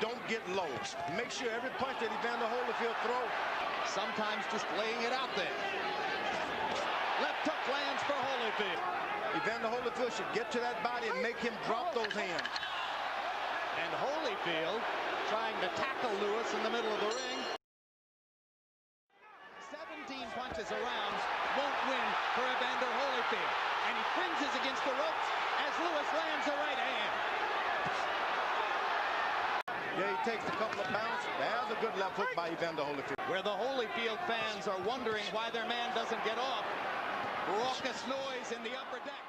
don't get low. Make sure every punch that Evander Holyfield throws. Sometimes just laying it out there. Left hook lands for Holyfield. Evander Holyfield should get to that body and make him drop those hands. And Holyfield trying to tackle Lewis in the middle of the ring. 17 punches around won't win for Evander Holyfield. And he cringes against the ropes as Lewis lands a right hand. Yeah, he takes a couple of bounces. There's a good left hook by Evander Holyfield. Where the Holyfield fans are wondering why their man doesn't get off. Raucous noise in the upper deck.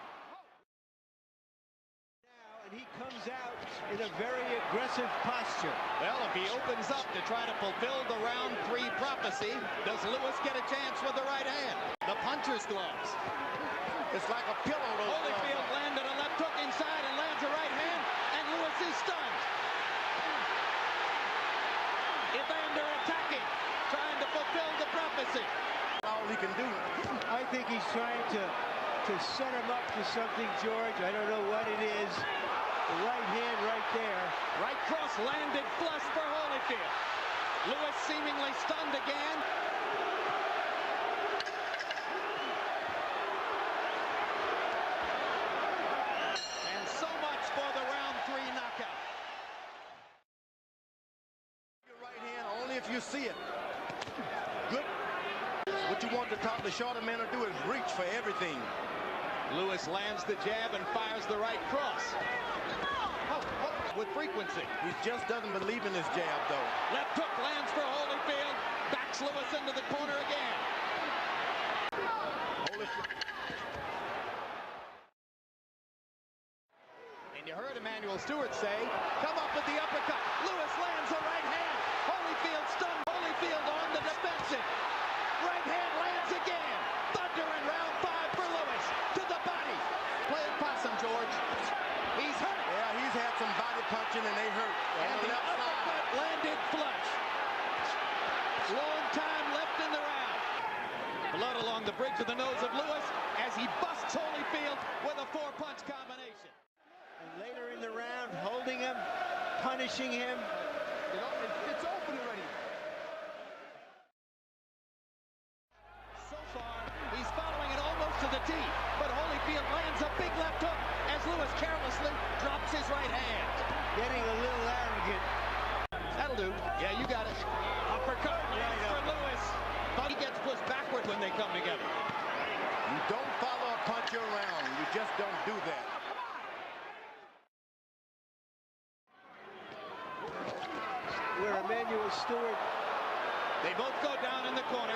Now, and he comes out in a very aggressive posture. Well, if he opens up to try to fulfill the round 3 prophecy, does Lewis get a chance with the right hand? The puncher's gloves. It's like a pillow. Holyfield landed a left hook inside and lands a right hand, and Lewis is stunned. Evander attacking, trying to fulfill the prophecy. All he can do. I think he's trying to set him up for something, George. I don't know what it is. The right hand right there. Right cross landed flush for Holyfield. Lewis seemingly stunned again. And so much for the round 3 knockout. Your right hand only if you see it. Good. What you want the shorter man to do is reach for everything. Lewis lands the jab and fires the right cross. With frequency. He just doesn't believe in his jab, though. Left hook lands for Holyfield. Backs Lewis into the corner again. And you heard Emmanuel Stewart say, come up with the uppercut. Lewis lands a right hand. Holyfield stunned. Holyfield on the defensive. Right hand lands again. Thunder in round 5 for Lewis. To the body. Play it possum, George. He's hurt. Yeah, he's had some body punching and they hurt. And the uppercut landed flush. Long time left in the round. Blood along the bridge of the nose of Lewis as he busts Holyfield with a 4-punch combination. And later in the round, holding him, punishing him. It's open already. So far, he's following it almost to the tee, but Holyfield lands a big left hook as Lewis carelessly drops his right hand. Getting a little arrogant. That'll do. Yeah, you got it. Uppercut lands for Lewis, but he gets pushed backward when they come together. You don't follow a puncher around. You just don't do that. Where Emmanuel Stewart. They both go down in the corner.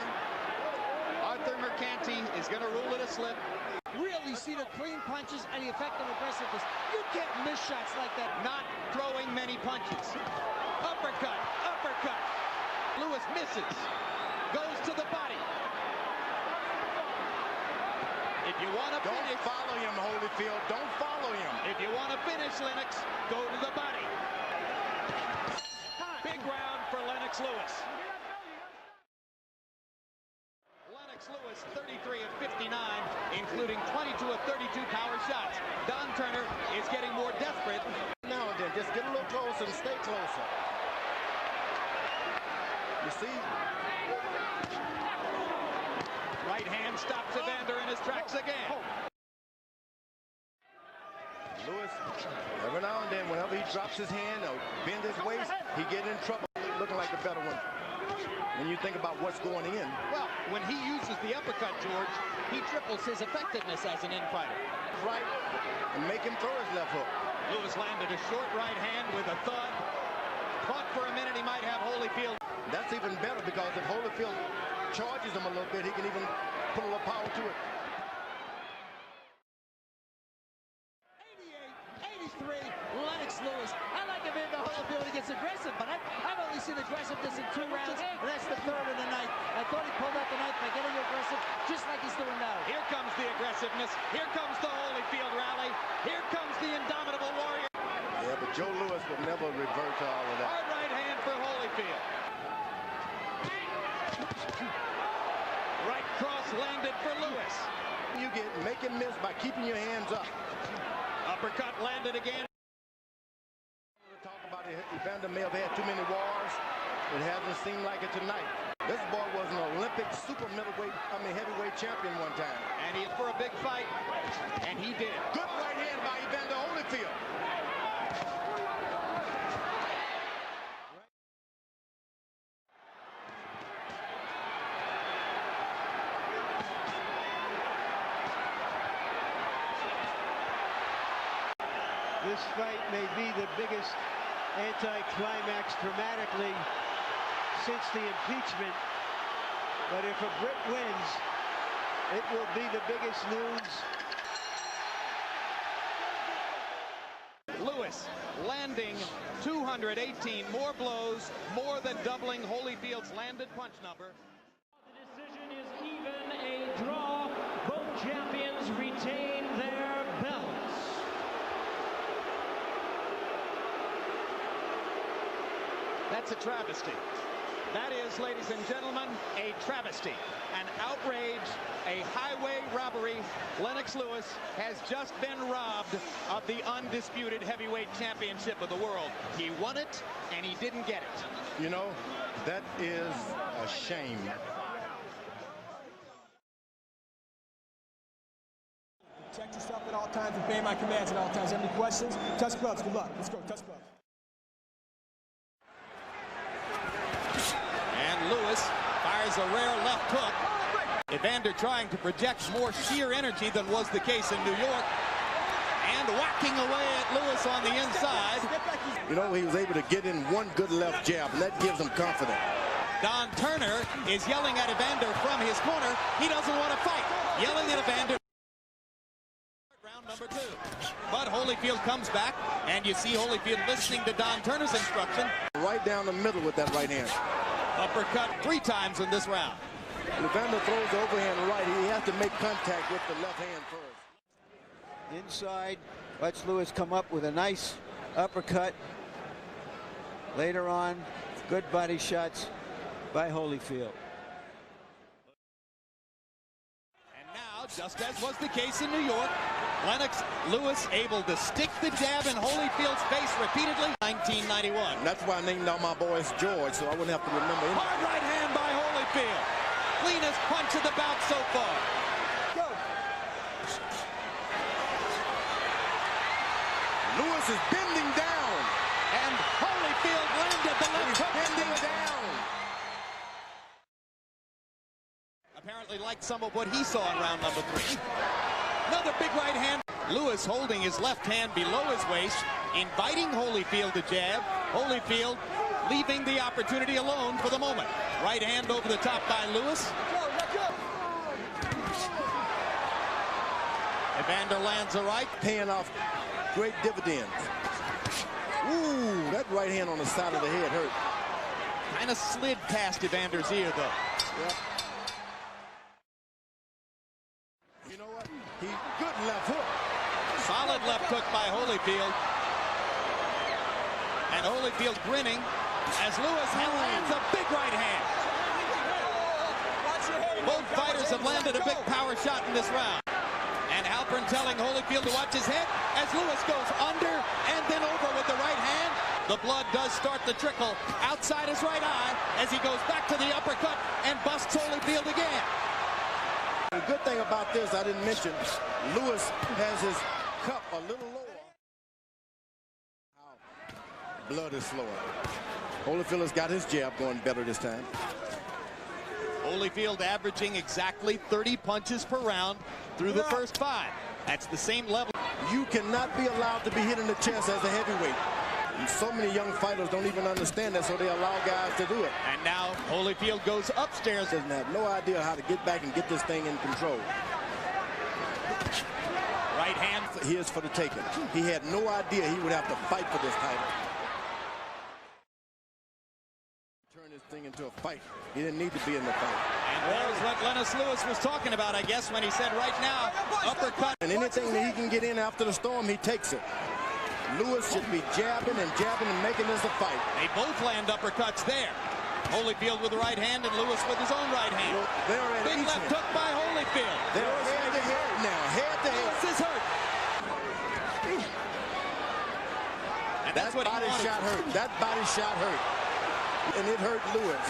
Arthur Mercanti is going to rule it a slip. Really see the clean punches and the effective aggressiveness. You can't miss shots like that. Not throwing many punches. Uppercut, uppercut. Lewis misses. Goes to the body. If you want to finish... Don't follow him, Holyfield. Don't follow him. If you want to finish, Lennox, go to the body. Big round for Lennox Lewis. Lennox Lewis, 33 of 59, including 22 of 32 power shots. Don Turner is getting more desperate. Now and then, just get a little closer and stay closer. You see? Right hand stops Evander in his tracks again. Lewis, every now and then, whenever he drops his hand or bends his waist, he get in trouble, looking like the better one. When you think about what's going in. Well, when he uses the uppercut, George, he triples his effectiveness as an infighter. Right, and make him throw his left hook. Lewis landed a short right hand with a thud. Thought for a minute he might have Holyfield. That's even better because if Holyfield charges him a little bit, he can even put a little power to it. 88, 83, Lennox Lewis. I like Evander Holyfield. He gets aggressive, but I've only seen aggressiveness in 2 rounds, and that's the 3rd of the night. I thought he pulled out the knife by getting aggressive, just like he's doing now. Here comes the aggressiveness. Here comes the Holyfield rally. Here comes the indomitable warrior. Yeah, but Joe Lewis will never revert to all of that. Hard right hand for Holyfield. Right cross landed for Lewis. You make him miss by keeping your hands up. Uppercut landed again. Talk about Evander may have had too many wars. It hasn't seemed like it tonight. This boy was an Olympic heavyweight champion one time. And he's for a big fight, and he did. Good right hand by Evander Holyfield. This fight may be the biggest anticlimax dramatically since the impeachment, but if a Brit wins, it will be the biggest news. Lewis landing 218 more blows, more than doubling Holyfield's landed punch number. The decision is even, a draw. Both champions retain their belts. That's a travesty. That is, ladies and gentlemen, a travesty, an outrage, a highway robbery. Lennox Lewis has just been robbed of the undisputed heavyweight championship of the world. He won it, and he didn't get it. You know, that is a shame. Protect yourself at all times, obey my commands at all times. Any questions? Touch gloves. Good luck. Let's go. Touch gloves. And Lewis fires a rare left hook. Evander trying to project more sheer energy than was the case in New York. And whacking away at Lewis on the inside. You know, he was able to get in one good left jab, and that gives him confidence. Don Turner is yelling at Evander from his corner. He doesn't want to fight. Yelling at Evander. Round number 2. But Holyfield comes back, and you see Holyfield listening to Don Turner's instruction. Right down the middle with that right hand. Uppercut 3 times in this round. When Evander throws the overhand right, he has to make contact with the left hand first. Inside, watch Lewis come up with a nice uppercut. Later on, good body shots by Holyfield. And now, just as was the case in New York, Lennox Lewis able to stick the jab in Holyfield's face repeatedly. 1991. And that's why I named all my boys George, so I wouldn't have to remember him. Hard right hand by Holyfield. Cleanest punch of the bout so far. Go. Lewis is bending down. And Holyfield landed the left hook. Bending down. Apparently liked some of what he saw in round number 3. Another big right hand. Lewis holding his left hand below his waist, inviting Holyfield to jab. Holyfield leaving the opportunity alone for the moment. Right hand over the top by Lewis. Evander lands a right. Paying off great dividends. Ooh, that right hand on the side of the head hurt. Kind of slid past Evander's ear, though. Yep. You know what? Good left hook. Solid left hook by Holyfield. And Holyfield grinning as Lewis lands a big right hand. Both fighters have landed a big power shot in this round. And Halpern telling Holyfield to watch his head as Lewis goes under and then over with the right hand. The blood does start to trickle outside his right eye as he goes back to the uppercut and busts Holyfield again. The good thing about this, I didn't mention, Lewis has his cup a little lower. Blood is slower. Holyfield has got his jab going better this time. Holyfield averaging exactly 30 punches per round through the first 5. That's the same level. You cannot be allowed to be hit in the chest as a heavyweight. And so many young fighters don't even understand that, so they allow guys to do it. And now Holyfield goes upstairs. Doesn't have no idea how to get back and get this thing in control. Right hand. He is for the taking. He had no idea he would have to fight for this title. Turn this thing into a fight. He didn't need to be in the fight. And that was what Lennox Lewis was talking about, I guess, when he said right now, uppercut. And anything that he can get in after the storm, he takes it. Lewis should be jabbing and making this a fight. They both land uppercuts there. Holyfield with the right hand and Lewis with his own right hand. Well, they're at big left hook by Holyfield. They're head to head now, head to head. Lewis is hurt. And That's what body he wanted. shot hurt. That body shot hurt. And it hurt Lewis.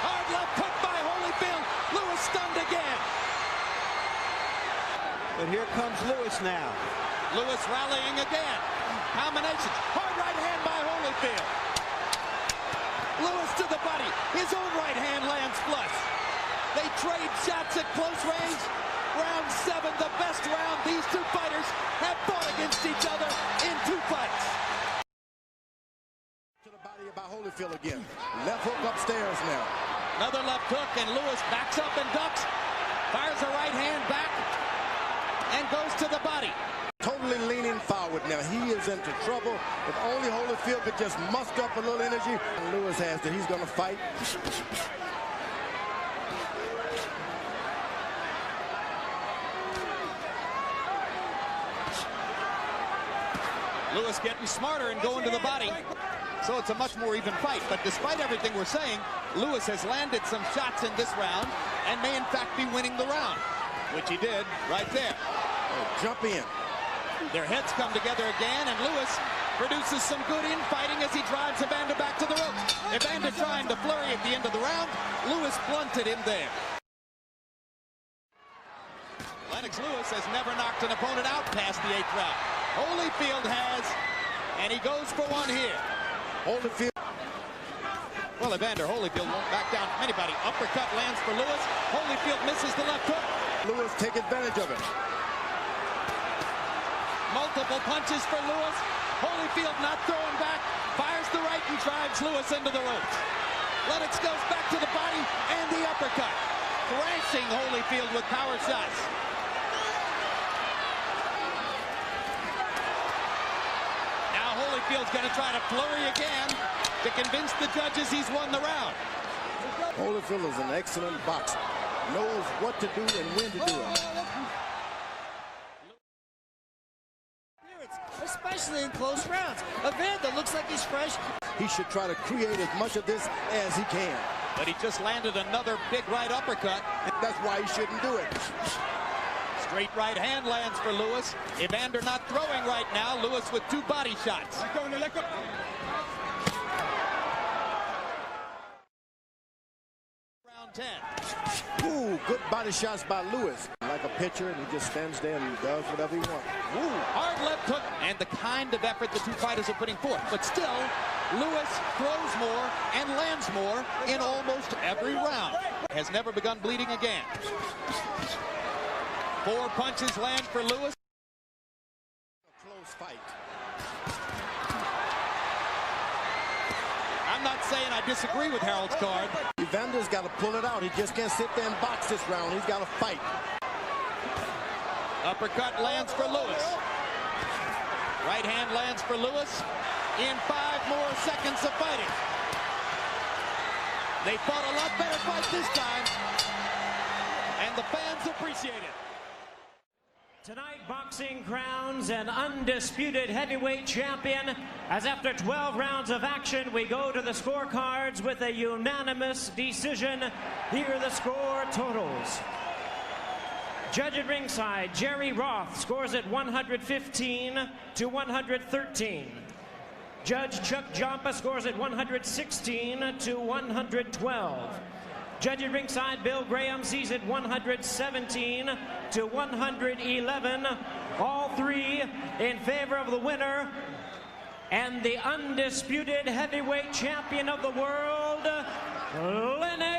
Hard left hook by Holyfield. Lewis stunned again. But here comes Lewis now. Lewis rallying again. Combination. Hard right hand by Holyfield. Lewis to the body. His own right hand lands flush. They trade shots at close range. Round 7, the best round these two fighters have fought against each other in 2 fights. To the body by Holyfield again. Left hook upstairs now. Another left hook, and Lewis backs up and ducks. Fires a right hand back and goes to the body. Totally leaning forward now. He is into trouble. If only Holyfield could just muster up a little energy. And Lewis has that. He's going to fight. Lewis getting smarter and going to the body. So it's a much more even fight. But despite everything we're saying, Lewis has landed some shots in this round and may in fact be winning the round, which he did right there. Jump in. Their heads come together again, and Lewis produces some good infighting as he drives Evander back to the ropes. Evander trying to flurry at the end of the round. Lewis blunted him there. Lennox Lewis has never knocked an opponent out past the 8th round. Holyfield has, and he goes for one here. Holyfield. Well, Evander Holyfield won't back down from anybody. Uppercut lands for Lewis. Holyfield misses the left hook. Lewis take advantage of it. Multiple punches for Lewis. Holyfield not throwing back. Fires the right and drives Lewis into the ropes. Lennox goes back to the body and the uppercut. Thrashing Holyfield with power shots. Now Holyfield's going to try to flurry again to convince the judges he's won the round. Holyfield is an excellent boxer. Knows what to do and when to do it. Especially in close rounds. Evander looks like he's fresh. He should try to create as much of this as he can. But he just landed another big right uppercut. That's why he shouldn't do it. Straight right hand lands for Lewis. Evander not throwing right now. Lewis with 2 body shots. Round 10. Ooh, good body shots by Lewis. Like a pitcher, and he just stands there and does whatever he wants. Ooh, hard left hook, and the kind of effort the two fighters are putting forth. But still, Lewis throws more and lands more in almost every round. Has never begun bleeding again. 4 punches land for Lewis. A close fight. I'm not saying I disagree with Harold's card. Evander's got to pull it out. He just can't sit there and box this round. He's got to fight. Uppercut lands for Lewis. Right hand lands for Lewis in 5 more seconds of fighting. They fought a lot better fight this time, and the fans appreciate it. Tonight, boxing crowns an undisputed heavyweight champion, as after 12 rounds of action, we go to the scorecards with a unanimous decision. Here are the score totals. Judge at ringside, Jerry Roth scores at 115 to 113. Judge Chuck Jompa scores at 116 to 112. Judge at ringside, Bill Graham sees it 117 to 111. All 3 in favor of the winner and the undisputed heavyweight champion of the world, Lennox.